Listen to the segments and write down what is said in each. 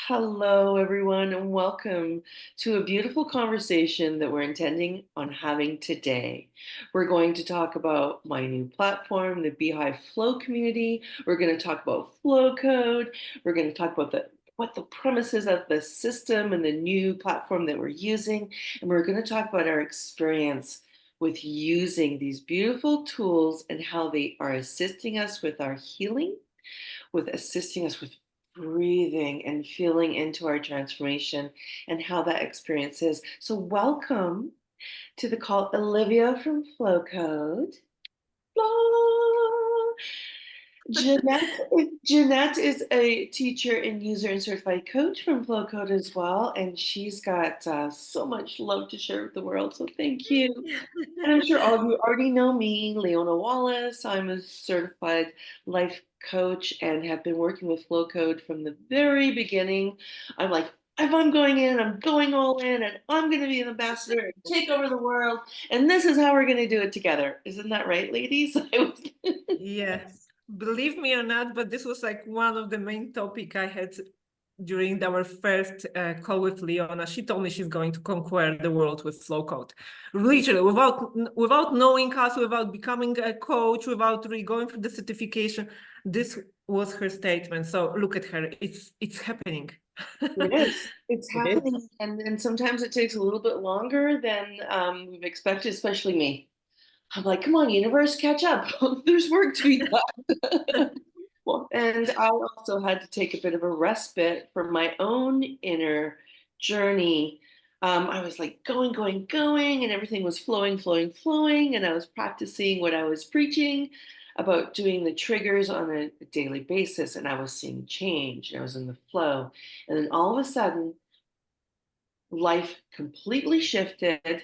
Hello, everyone, and welcome to a beautiful conversation that we're intending on having today. We're going to talk about my new platform, the BeeHive Flow community. We're going to talk about FlowCode. We're going to talk about what the premises of the system and the new platform that we're using. And we're going to talk about our experience with using these beautiful tools and how they are assisting us with our healing, with assisting us with breathing and feeling into our transformation and how that experience is. So, welcome to the call, Olivia from FlowCode. Blah. Jeanette is a teacher and user and certified coach from FlowCode as well, and she's got so much love to share with the world. So thank you. And I'm sure all of you already know me, Leona Wallace. I'm a certified life coach and have been working with FlowCode from the very beginning. I'm like, if I'm going in, I'm going all in, and I'm going to be an ambassador and take over the world. And this is how we're going to do it together. Isn't that right, ladies? Yes, believe me or not, but this was like one of the main topic I had during our first call with Leona. She told me she's going to conquer the world with FlowCode, literally without knowing us, without becoming a coach, without really going through the certification. This was her statement. So look at her; it's happening. It is. It's It is. happening, and sometimes it takes a little bit longer than we've expected, especially me. I'm like, come on, universe, catch up. There's work to be done. Well, and I also had to take a bit of a respite from my own inner journey. I was like going, and everything was flowing, and I was practicing what I was preaching about doing the triggers on a daily basis, and I was seeing change, and I was in the flow. And then all of a sudden, life completely shifted,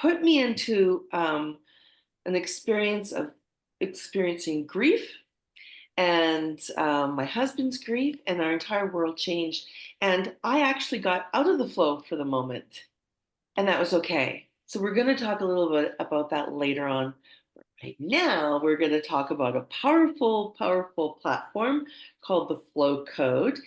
put me into an experience of experiencing grief and my husband's grief, and our entire world changed. And I actually got out of the flow for the moment, and that was okay. So, we're going to talk a little bit about that later on. Right now, we're going to talk about a powerful platform called the Flow Code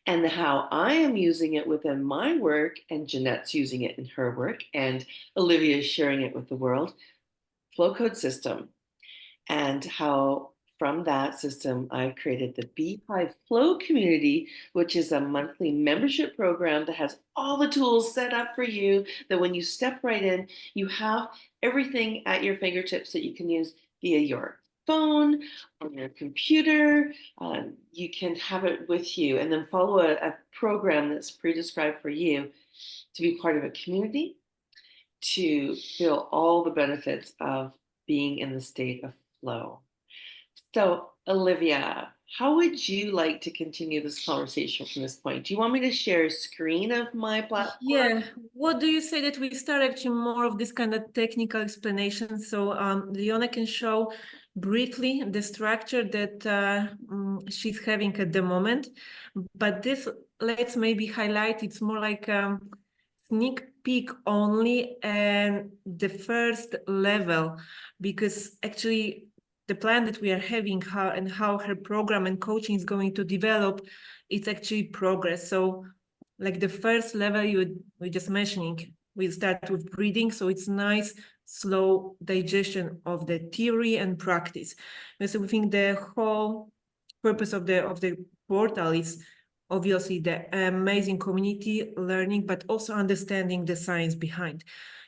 and how I am using it within my work, and Jeanette's using it in her work, and Olivia is sharing it with the world. Flow Code system, and how from that system I've created the BeeHive Flow community, which is a monthly membership program that has all the tools set up for you that when you step right in, you have everything at your fingertips that you can use via your phone or your computer. You can have it with you and then follow a program that's pre-described for you to be part of a community, to feel all the benefits of being in the state of flow. So, Olivia, how would you like to continue this conversation from this point? Do you want me to share a screen of my platform? Yeah, what do you say that we start actually more of this kind of technical explanation? So Leona can show briefly the structure that she's having at the moment, but this, let's maybe highlight, it's more like sneak peek only and the first level, because actually the plan that we are having, how her program and coaching is going to develop, it's actually progress. So like the first level you were just mentioning, we start with breathing, so it's nice slow digestion of the theory and practice. And so we think the whole purpose of the portal is obviously the amazing community learning, but also understanding the science behind,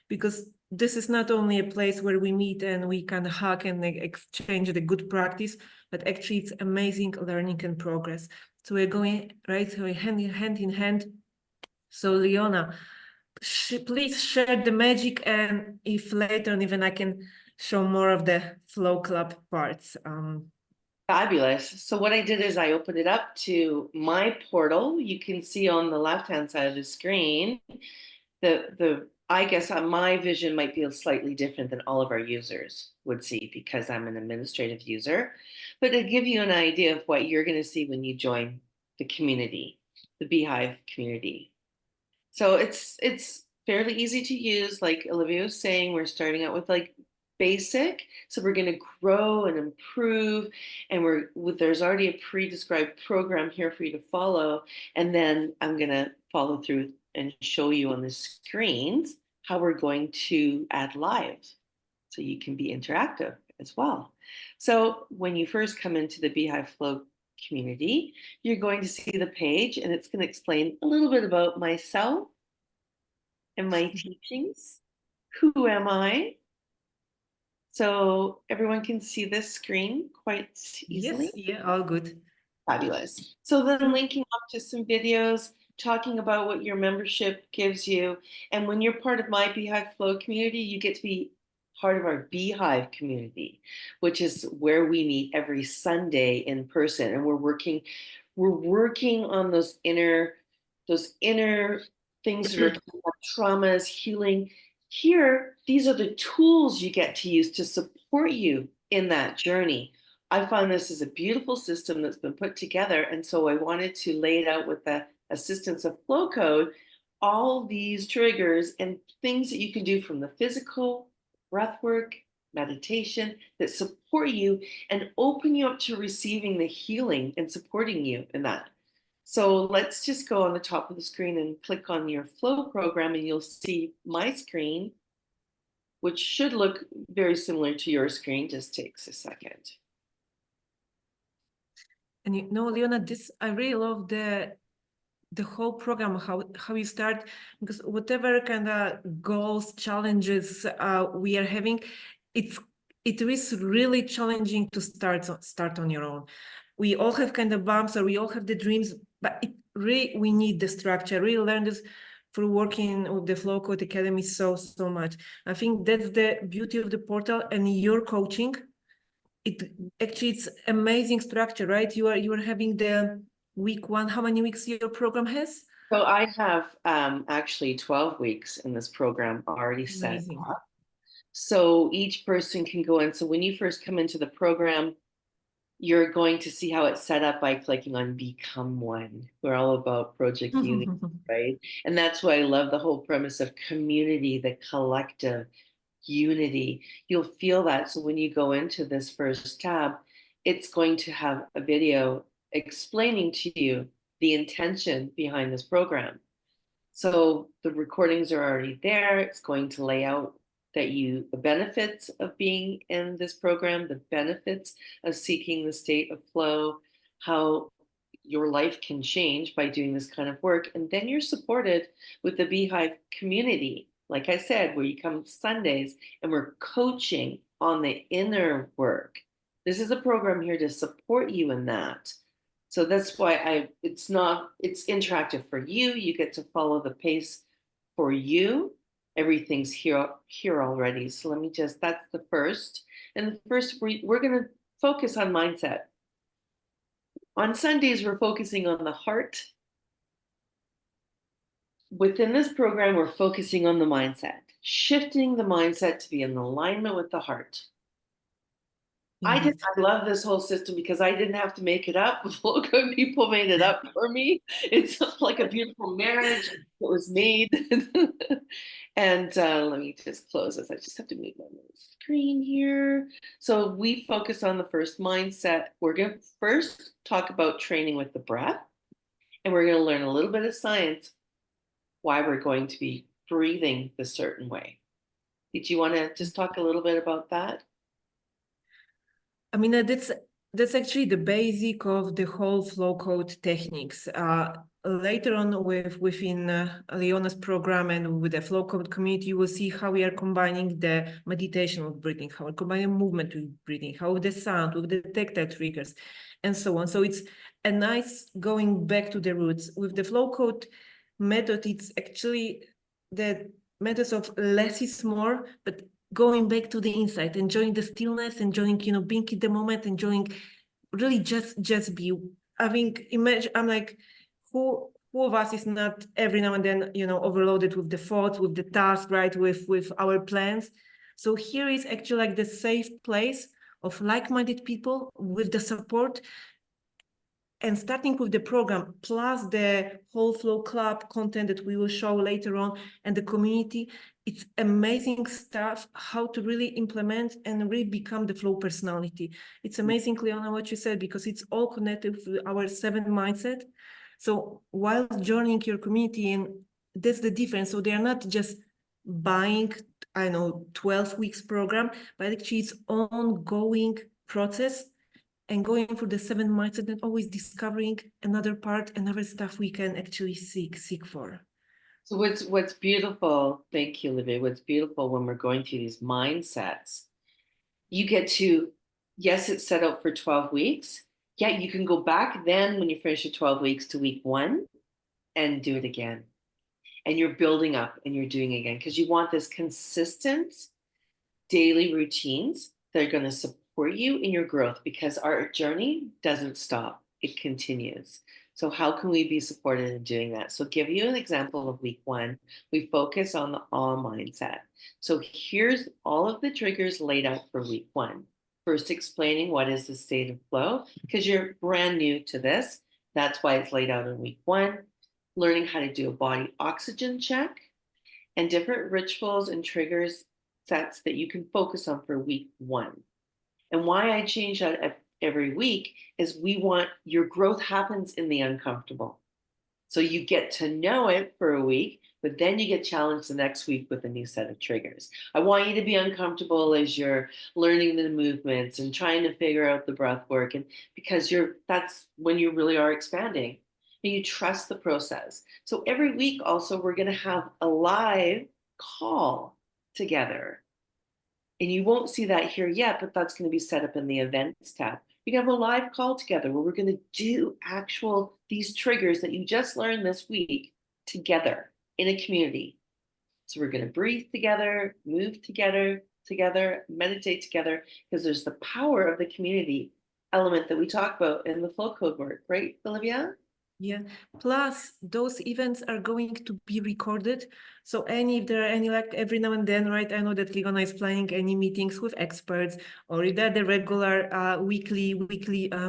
because this is not only a place where we meet and we can hack and exchange the good practice, but actually it's amazing learning and progress. So we're going right, so hand in hand. So Leona, please share the magic, and if later on even I can show more of the Flow Club parts. Fabulous. So, what I did is I opened it up to my portal. You can see on the left-hand side of the screen the I guess my vision might be slightly different than all of our users would see because I'm an administrative user. But to give you an idea of what you're going to see when you join the community, the BeeHive community. So it's fairly easy to use. Like Olivia was saying, we're starting out with like basic. So we're going to grow and improve, and there's already a pre-described program here for you to follow. And then I'm going to follow through and show you on the screens how we're going to add lives, so you can be interactive as well. So when you first come into the BeeHive Flow community, you're going to see the page, and it's going to explain a little bit about myself and my teachings. Who am I? So everyone can see this screen quite easily. Yes, yeah, all good. Fabulous. So then linking up to some videos, talking about what your membership gives you. And when you're part of my BeeHive Flow community, you get to be part of our BeeHive community, which is where we meet every Sunday in person. And we're working on those inner things that are traumas, healing. Here, these are the tools you get to use to support you in that journey. I find this is a beautiful system that's been put together. And so I wanted to lay it out with the assistance of FlowCode, all these triggers and things that you can do from the physical, breathwork, meditation that support you and open you up to receiving the healing and supporting you in that. So let's just go on the top of the screen and click on your Flow program, and you'll see my screen, which should look very similar to your screen. Just takes a second. And you know, Leona, I really love the whole program, how you start, because whatever kind of goals, challenges we are having, it is really challenging to start on your own. We all have kind of bumps, or we all have the dreams, but we need the structure. We learn this through working with the FlowCode Academy so much. I think that's the beauty of the portal and your coaching. It's amazing structure, right? You are having the week one. How many weeks your program has? So I have actually 12 weeks in this program already set up. So each person can go in. So when you first come into the program, you're going to see how it's set up by clicking on Become One. We're all about Project Unity, right? And that's why I love the whole premise of community, the collective unity. You'll feel that. So when you go into this first tab, it's going to have a video explaining to you the intention behind this program. So the recordings are already there. It's going to lay out the benefits of being in this program, the benefits of seeking the state of flow, how your life can change by doing this kind of work. And then you're supported with the BeeHive community, like I said, where you come Sundays and we're coaching on the inner work. This is a program here to support you in that. So that's why it's interactive for you. You get to follow the pace for you. Everything's here already. So that's the first. And the first, we're going to focus on mindset. On Sundays, we're focusing on the heart. Within this program, we're focusing on the mindset, shifting the mindset to be in alignment with the heart. I love this whole system because I didn't have to make it up. FlowCode people made it up for me. It's like a beautiful marriage that was made. And let me just close this. I just have to move my screen here. So we focus on the first mindset. We're going to first talk about training with the breath. And we're going to learn a little bit of science, why we're going to be breathing the certain way. Did you want to just talk a little bit about that? I mean, that's actually the basic of the whole FlowCode techniques. Later on within Leona's program and with the FlowCode community, you will see how we are combining the meditation with breathing, how we're combining movement with breathing, how the sound with the tactile triggers, and so on. So it's a nice going back to the roots. With the FlowCode method, it's actually the methods of less is more, but going back to the inside, enjoying the stillness, enjoying, being in the moment, enjoying really just be. I think, imagine, I'm like, who of us is not every now and then, overloaded with the thoughts, with the task, right, with our plans. So here is actually like the safe place of like-minded people with the support. And starting with the program, plus the whole Flow Club content that we will show later on, and the community, it's amazing stuff, how to really implement and really become the Flow personality. It's amazing, Leona, what you said, because it's all connected with our 7 mindset. So while joining your community, and that's the difference. So they are not just buying, I know, 12 weeks program, but actually it's ongoing process, and going through the 7 mindset and always discovering another part, another stuff we can actually seek for. So what's beautiful, thank you, Olivia. What's beautiful when we're going through these mindsets, you get to, yes, it's set out for 12 weeks. Yeah, you can go back then when you finish your 12 weeks to week 1 and do it again. And you're building up and you're doing it again because you want this consistent daily routines that are going to support you in your growth, because our journey doesn't stop, it continues. So how can we be supported in doing that? So give you an example of week 1. We focus on the all mindset. So here's all of the triggers laid out for week 1. First, explaining what is the state of flow, because you're brand new to this. That's why it's laid out in week 1. Learning how to do a body oxygen check and different rituals and triggers sets that you can focus on for week 1. And why I change that every week is we want your growth happens in the uncomfortable. So you get to know it for a week, but then you get challenged the next week with a new set of triggers. I want you to be uncomfortable as you're learning the movements and trying to figure out the breath work. And because that's when you really are expanding and you trust the process. So every week also, we're going to have a live call together. And you won't see that here yet, but that's going to be set up in the events tab. We can have a live call together where we're going to do these triggers that you just learned this week together in a community. So we're going to breathe together, move together, meditate together, because there's the power of the community element that we talk about in the FlowCode work, right, Olivia? Yeah. Plus, those events are going to be recorded. So if there are any, like every now and then, right? I know that Ligona is planning any meetings with experts, or if they're the regular weekly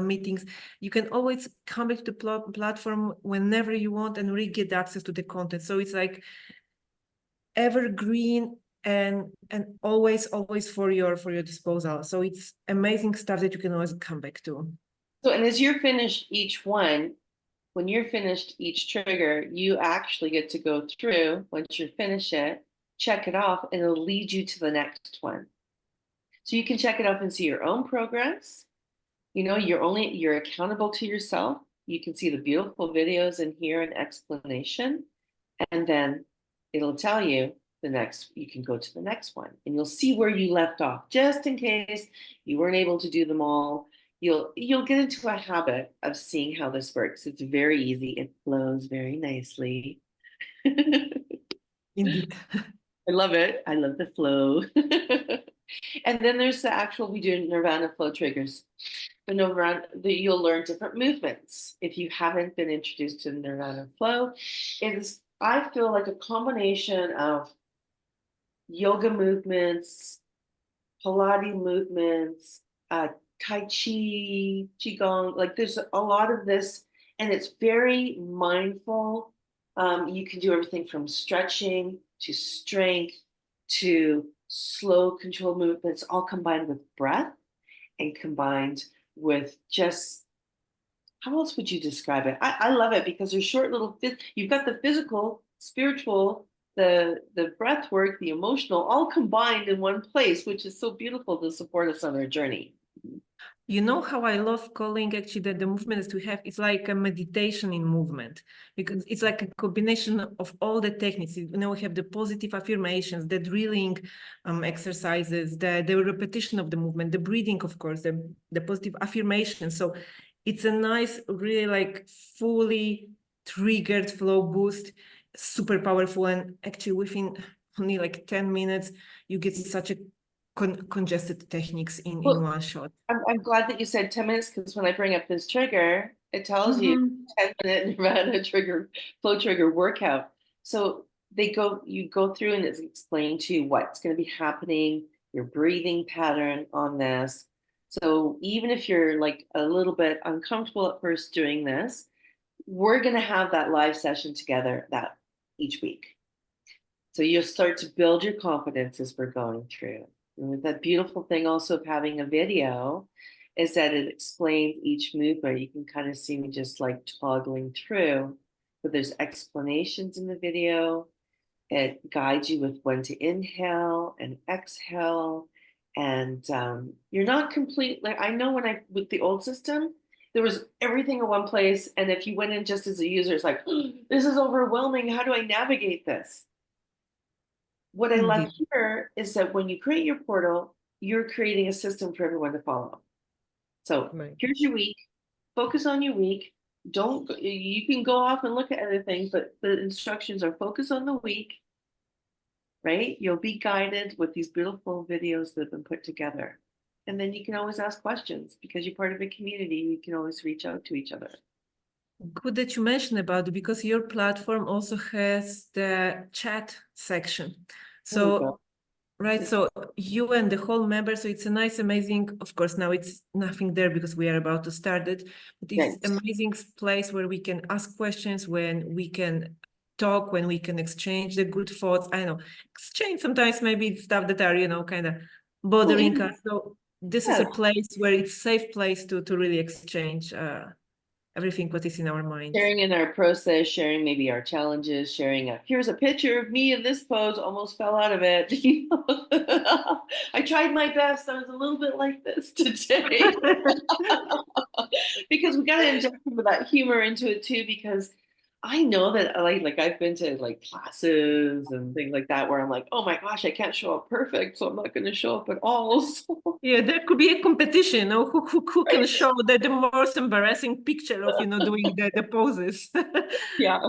meetings, you can always come back to the platform whenever you want and really get access to the content. So it's like evergreen and always for your disposal. So it's amazing stuff that you can always come back to. So, and as you're finished each one, when you're finished each trigger, you actually get to go through, once you finish it, check it off, and it'll lead you to the next one. So you can check it off and see your own progress. You know, you're accountable to yourself. You can see the beautiful videos and hear an explanation. And then it'll tell you you can go to the next one and you'll see where you left off, just in case you weren't able to do them all. You'll get into a habit of seeing how this works. It's very easy. It flows very nicely. Indeed. I love it. I love the flow. And then there's we do Nirvana flow triggers. You'll learn different movements. If you haven't been introduced to Nirvana flow, I feel like a combination of yoga movements, Pilates movements, Tai Chi, Qigong. Like there's a lot of this, and it's very mindful. You can do everything from stretching to strength to slow controlled movements, all combined with breath and combined with just, how else would you describe it? I love it because there's short little, you've got the physical, spiritual, the breath work, the emotional, all combined in one place, which is so beautiful to support us on our journey. You know how I love calling actually that the movements we have, it's like a meditation in movement, because it's like a combination of all the techniques. You know, we have the positive affirmations, the drilling exercises, the repetition of the movement, the breathing, of course, the positive affirmation. So it's a nice, really like fully triggered flow boost, super powerful. And actually within only like 10 minutes, you get such a congested techniques in one shot. I'm glad that you said 10 minutes, because when I bring up this trigger, it tells you 10-minute Nirvana flow trigger workout. So you go through and it's explained to you what's going to be happening, your breathing pattern on this. So even if you're like a little bit uncomfortable at first doing this, we're going to have that live session together that each week. So you'll start to build your confidence as we're going through. And the beautiful thing also of having a video is that it explains each movement. You can kind of see me just like toggling through, but there's explanations in the video. It guides you with when to inhale and exhale. And you're not complete. Like I know when I, with the old system, there was everything in one place. And if you went in just as a user, it's like, oh, this is overwhelming. How do I navigate this? What I love Indeed. here is that when you create your portal, you're creating a system for everyone to follow. So Right. here's your week. Focus on your week. Don't, you can go off and look at other things, but the instructions are focus on the week, right? You'll be guided with these beautiful videos that have been put together. And then you can always ask questions because you're part of a community. You can always reach out to each other. Good that you mentioned about it, because your platform also has the chat section. There we So, go. right, so you and the whole member, so it's a nice, amazing, of course, now it's nothing there because we are about to start it, but it's Right. amazing place where we can ask questions, when we can talk, when we can exchange the good thoughts, I know, exchange sometimes maybe stuff that are, you know, kind of bothering us. So this is Yeah, a place where it's a safe place to really exchange everything what is in our minds. sharing in our process, sharing maybe our challenges, sharing here's a picture of me in this pose, almost fell out of it. I tried my best. I was a little bit like this today. Because we got to inject some of that humor into it too, because I know that like I've been to like classes and things like that where I'm like, oh my gosh, I can't show up perfect, so I'm not going to show up at all. So, Yeah, there could be a competition, you know, who can show the most embarrassing picture of, you know, doing the poses. yeah.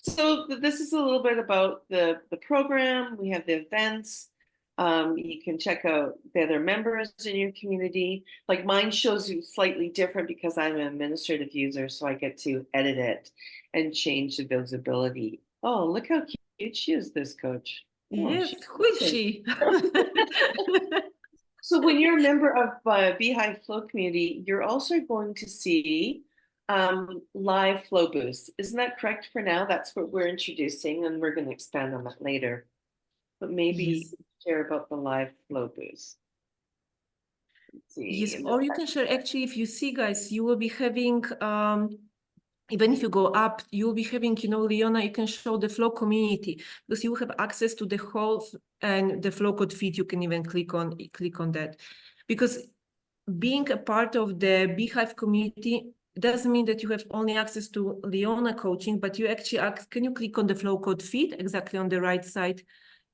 So this is a little bit about the program. We have the events. You can check out the other members in your community. Like mine shows you slightly different because I'm an administrative user, so I get to edit it and change the visibility. Oh, look how cute she is, this coach. Oh, Yes, she's who is amazing. she? So when you're a member of BeeHive Flow community, you're also going to see live flow boosts. Isn't that correct for now? That's what we're introducing, and we're going to expand on that later. But maybe Yes. share about the live flow boost. Let's Yes, see. or you can share, actually, if you see, guys, you will be having, even if you go up, you will be having, you know, Leona, you can show the Flow community, because you have access to the whole, and the FlowCode feed, you can even click on that. Because being a part of the BeeHive community doesn't mean that you have only access to Leona coaching, but you actually, can you click on the FlowCode feed exactly on the right side?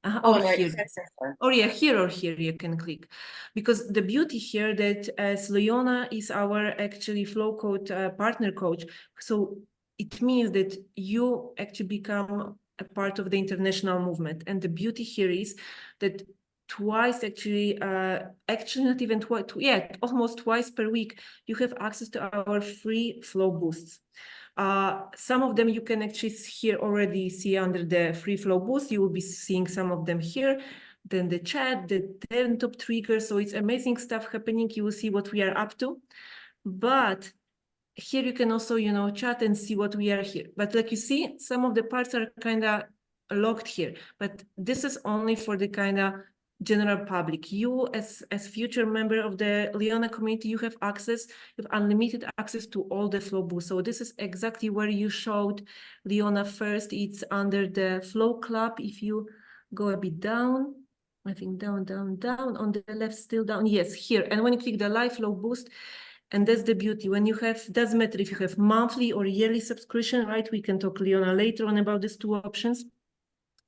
Oh, Or and here. right. Or yeah, here or here you can click. Because the beauty here that as Leona is our actually FlowCode partner coach, so it means that you actually become a part of the international movement. And the beauty here is that twice actually not even twice, yeah, almost twice per week, you have access to our free flow boosts. Some of them you can actually here already see under the free flow boost. You will be seeing some of them here. Then the chat, the 10 top triggers. So it's amazing stuff happening. You will see what we are up to. But here you can also, you know, chat and see what we are here. But like you see, some of the parts are kind of locked here. But this is only for the kind of general public. You as future member of the Leona community, you have access, you have unlimited access to all the flow boosts. So this is exactly where you showed Leona first. It's under the Flow Club. If you go a bit down, I think down, on the left, still down. Yes, here. And when you click the live flow boost, and that's the beauty. When you have, doesn't matter if you have monthly or yearly subscription, right? We can talk, Leona, later on about these two options.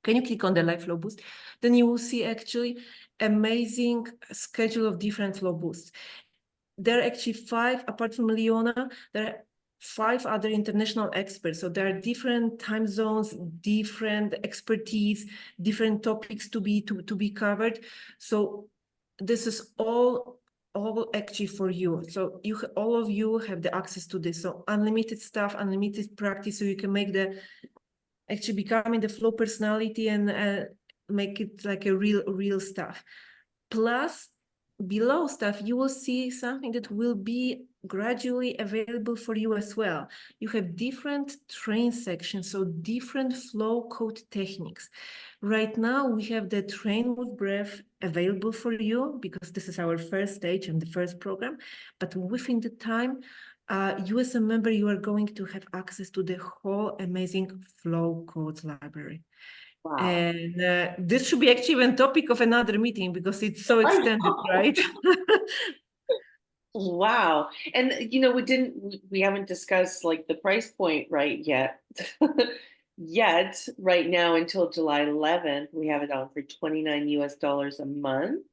Can you click on the live flow boost? Then you will see actually amazing schedule of different flow boosts. There are actually 5, apart from Leona, there are 5 other international experts. So there are different time zones, different expertise, different topics to be covered. So this is all actually for you. So all of you have the access to this. So unlimited stuff, unlimited practice, so you can make actually becoming the flow personality and make it like a real stuff. Plus, below stuff, you will see something that will be gradually available for you as well. You have different train sections, so different flow code techniques. Right now, we have the train with breath available for you because this is our first stage and the first program. But within the time, you as a member, you are going to have access to the whole amazing flow code library. Wow. And this should be actually even topic of another meeting because it's so extended, right? Wow. And we haven't discussed like the price point right yet. Yet right now until July 11th, we have it on for 29 US dollars a month,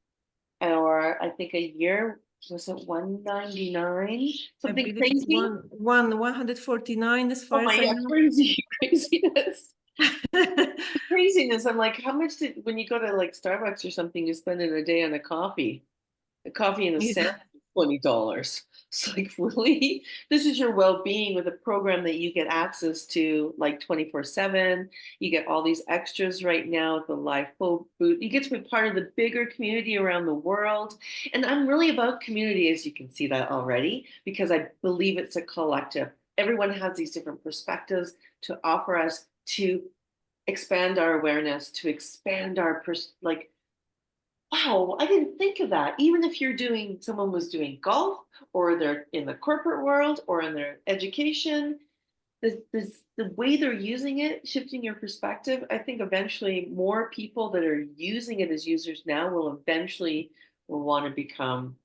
or I think a year, was it 199? I Something believe it's crazy. 149 as Oh far my, as I yeah, know. craziness. Craziness. I'm like, how much did when you go to like Starbucks or something, you spend in a day on a coffee? A coffee and a sandwich Yeah. is $20. It's like, really? This is your well-being with a program that you get access to like 24/7. You get all these extras right now at the live flow booth. You get to be part of the bigger community around the world. And I'm really about community, as you can see that already, because I believe it's a collective. Everyone has these different perspectives to offer us to expand our awareness, to expand our like, wow, I didn't think of that. Even if someone was doing golf, or they're in the corporate world, or in their education, the way they're using it, shifting your perspective, I think eventually more people that are using it as users now will want to become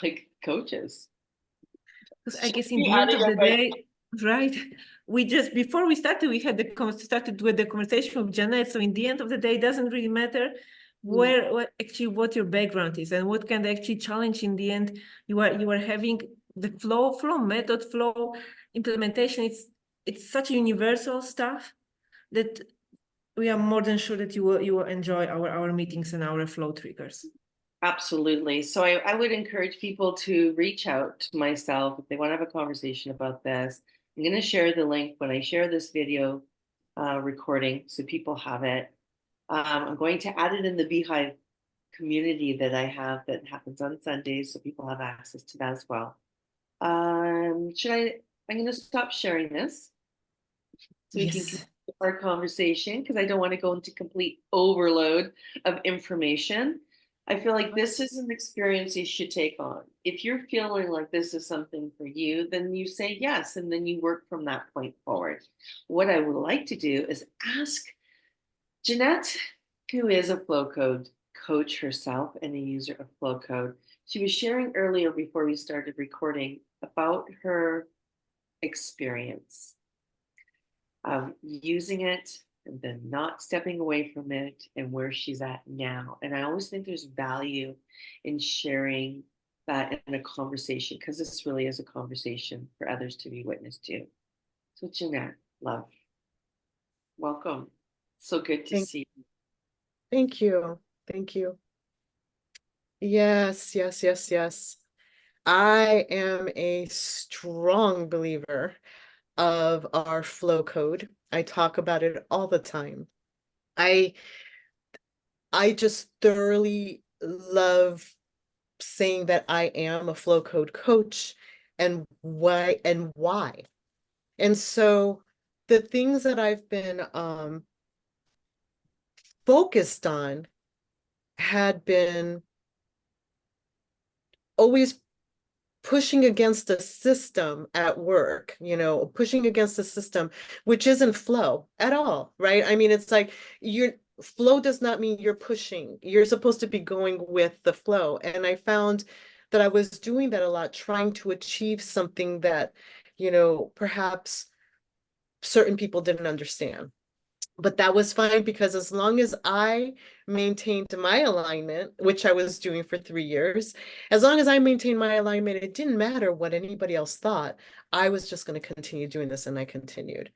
like coaches. Because I guess in Be the end adding of the everybody. day, right? We just before we started, we had started with the conversation with Janet. So in the end of the day, it doesn't really matter what your background is and what kind of actually challenge in the end you are having. The flow method, flow implementation. It's such universal stuff that we are more than sure that you will enjoy our meetings and our flow triggers. Absolutely. So I would encourage people to reach out to myself if they want to have a conversation about this. I'm going to share the link when I share this video recording so people have it. I'm going to add it in the BeeHive community that I have that happens on Sundays so people have access to that as well. I'm going to stop sharing this so we can continue Yes. our conversation because I don't want to go into complete overload of information. I feel like this is an experience you should take on. If you're feeling like this is something for you, then you say yes, and then you work from that point forward. What I would like to do is ask Jeanette, who is a FlowCode coach herself and a user of FlowCode. She was sharing earlier before we started recording about her experience of using it and then not stepping away from it and where she's at now. And I always think there's value in sharing that in a conversation because this really is a conversation for others to be witness to. So, Jeanette, love, welcome. So good to Thank, see you. thank you. Thank you. Yes, yes, yes, yes. I am a strong believer of our flow code. I talk about it all the time. I just thoroughly love saying that I am a flow code coach and why. And so the things that I've been focused on had been always pushing against a system at work, pushing against a system, which isn't flow at all, right? I mean, it's like flow does not mean you're pushing. You're supposed to be going with the flow. And I found that I was doing that a lot, trying to achieve something that, perhaps certain people didn't understand. But that was fine because as long as I maintained my alignment, which I was doing for 3 years, as long as I maintained my alignment, it didn't matter what anybody else thought. I was just going to continue doing this, and I continued.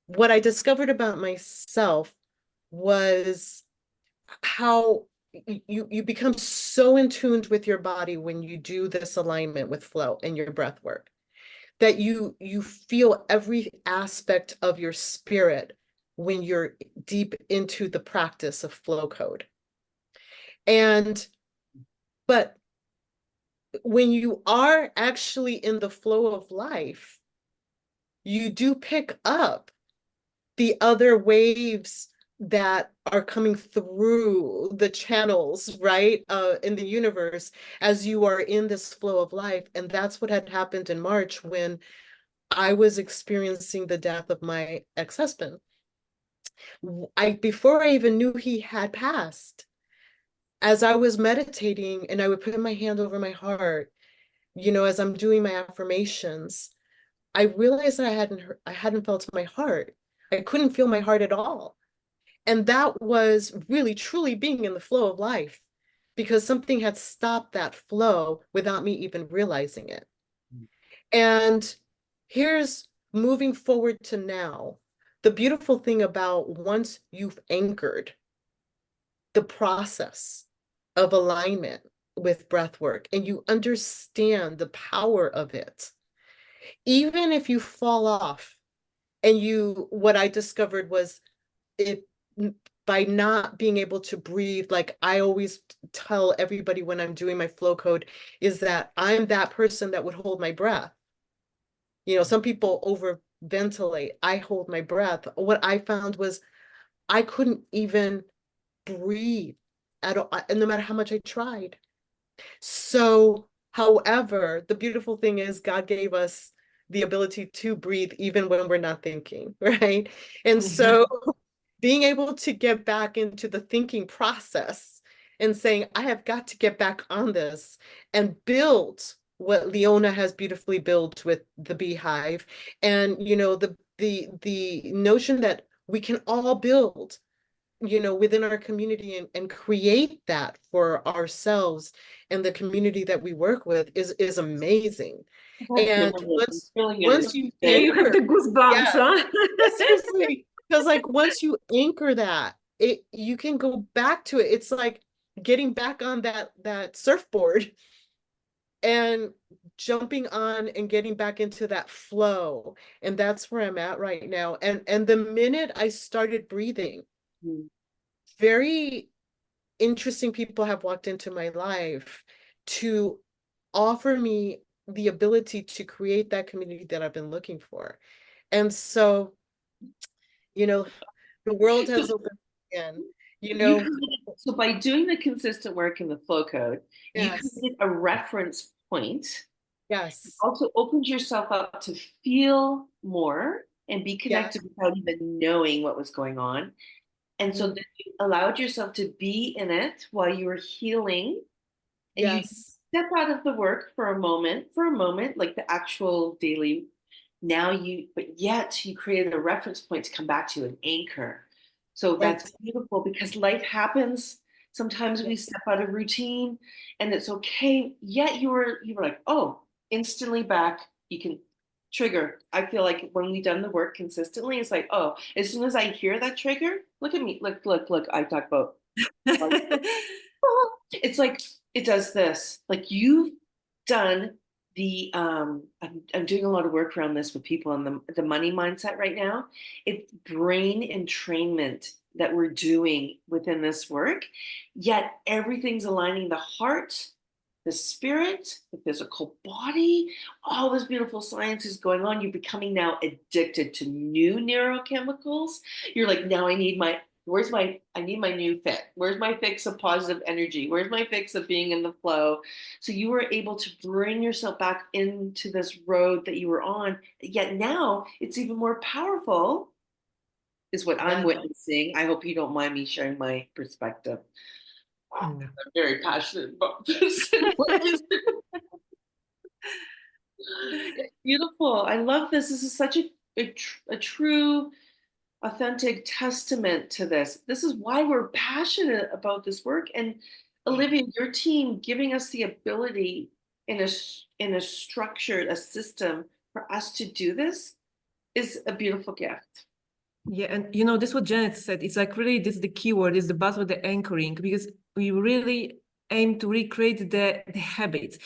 What I discovered about myself was how you become so in tune with your body when you do this alignment with flow and your breath work that you feel every aspect of your spirit when you're deep into the practice of flow code. And But when you are actually in the flow of life, you do pick up the other waves that are coming through the channels, right, in the universe as you are in this flow of life. And that's what had happened in March when I was experiencing the death of my ex-husband. Before I even knew he had passed, as I was meditating and I would put my hand over my heart, as I'm doing my affirmations, I realized that I hadn't felt my heart. I couldn't feel my heart at all. And that was really truly being in the flow of life, because something had stopped that flow without me even realizing it. And here's moving forward to now. The beautiful thing about once you've anchored the process of alignment with breath work and you understand the power of it, even if you fall off, and what I discovered was it by not being able to breathe, like I always tell everybody when I'm doing my flow code, is that I'm that person that would hold my breath. Some people overventilate. I hold my breath. What I found was I couldn't even breathe at all, and no matter how much I tried. So, however, the beautiful thing is God gave us the ability to breathe even when we're not thinking, right? And so being able to get back into the thinking process and saying, I have got to get back on this and build what Leona has beautifully built with the BeeHive. And, the notion that we can all build, within our community and create that for ourselves and the community that we work with is amazing. And once you Yeah, you have the goosebumps, huh? seriously, because like once you anchor that, you can go back to it. It's like getting back on that surfboard and jumping on and getting back into that flow. And that's where I'm at right now. And the minute I started breathing, very interesting people have walked into my life to offer me the ability to create that community that I've been looking for. And so, the world has opened again, So by doing the consistent work in the flow code, you yes, created a reference point. yes, Also opened yourself up to feel more and be yes, connected without even knowing what was going on. And so then you allowed yourself to be in it while you were healing, and you yes, step out of the work for a moment, like the actual daily. But yet you created a reference point to come back to, an anchor. So that's right, beautiful because life happens. Sometimes we step out of routine and it's okay. Yet you were like, oh, instantly back. You can trigger. I feel like when we've done the work consistently, it's like, oh, as soon as I hear that trigger, look at me, look. I talk about it's like it does this. Like you've done I'm doing a lot of work around this with people in the money mindset right now. It's brain entrainment that we're doing within this work, yet everything's aligning the heart, the spirit, the physical body, all this beautiful science is going on. You're becoming now addicted to new neurochemicals. You're like, now I need I need my new fit. Where's my fix of positive energy? Where's my fix of being in the flow? So you were able to bring yourself back into this road that you were on. Yet now it's even more powerful, is what I'm yes. witnessing. I hope you don't mind me sharing my perspective. I'm very passionate about this. It's beautiful. I love this. This is such a true, authentic testament to this. This is why we're passionate about this work. And Olivia, your team giving us the ability in a structured, a system for us to do this is a beautiful gift. Yeah, and this is what Janet said. It's like really this is the keyword, is the buzzword, the anchoring, because we really aim to recreate the habits.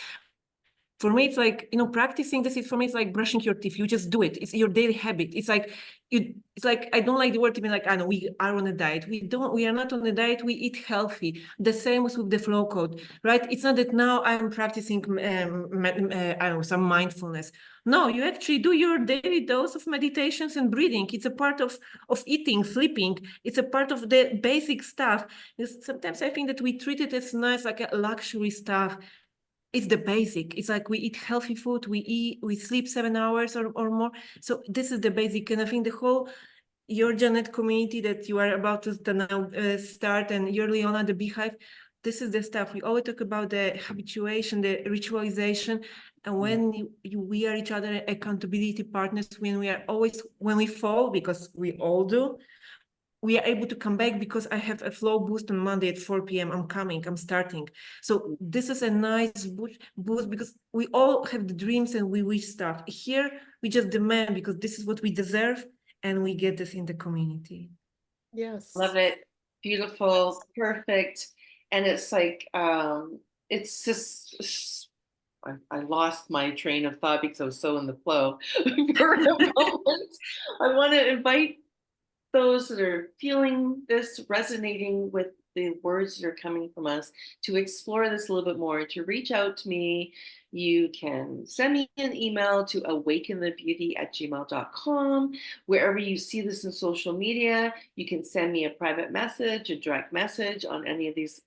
For me, it's like, you know, practicing this is, for me, it's like brushing your teeth. You just do it. It's your daily habit. It's like I don't like the word to be like, I know we are on a diet. We are not on a diet. We eat healthy. The same with the flow code, right? It's not that now I'm practicing, I don't know, some mindfulness. No, you actually do your daily dose of meditations and breathing. It's a part of eating, sleeping. It's a part of the basic stuff. Because sometimes I think that we treat it as nice, like a luxury stuff. It's the basic. It's like we eat healthy food, we sleep 7 hours or more. So this is the basic. And I think the whole your Janet community that you are about to now start, and your Leona, the BeeHive, this is the stuff. We always talk about the habituation, the ritualization, and when we are each other accountability partners, when we fall, because we all do, we are able to come back because I have a flow boost on Monday at 4 p.m. I'm starting. So this is a nice boost because we all have the dreams and we wish stuff. Here, we just demand because this is what we deserve, and we get this in the community. Yes. Love it. Beautiful, perfect. And it's like, it's just, I lost my train of thought because I was so in the flow for a moment. I want to invite those that are feeling this, resonating with the words that are coming from us, to explore this a little bit more, to reach out to me. You can send me an email to awakenthebeauty@gmail.com. Wherever you see this in social media, you can send me a private message, a direct message on any of these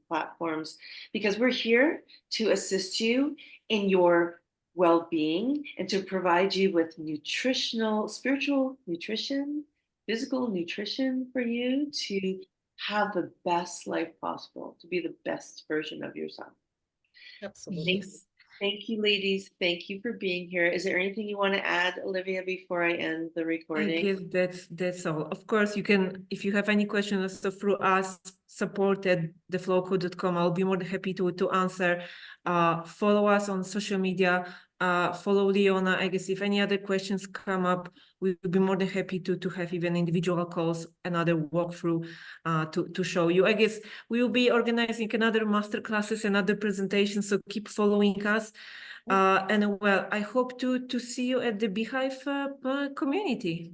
platforms, because we're here to assist you in your well-being and to provide you with nutritional, spiritual nutrition, physical nutrition for you to have the best life possible, to be the best version of yourself. Absolutely. Yes. Thank you, ladies. Thank you for being here. Is there anything you want to add, Olivia, before I end the recording? I guess that's all. Of course, you can, if you have any questions through us, support at theflowcode.com. I'll be more than happy to answer. Follow us on social media. Follow Leona. I guess if any other questions come up, we will be more than happy to have even individual calls, another walkthrough to show you. I guess we will be organizing another masterclasses and other presentations, so keep following us. And well, I hope to see you at the BeeHive community.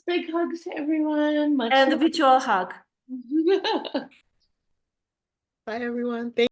Big hugs to everyone. Much And a love. virtual hug. Bye, everyone. Thank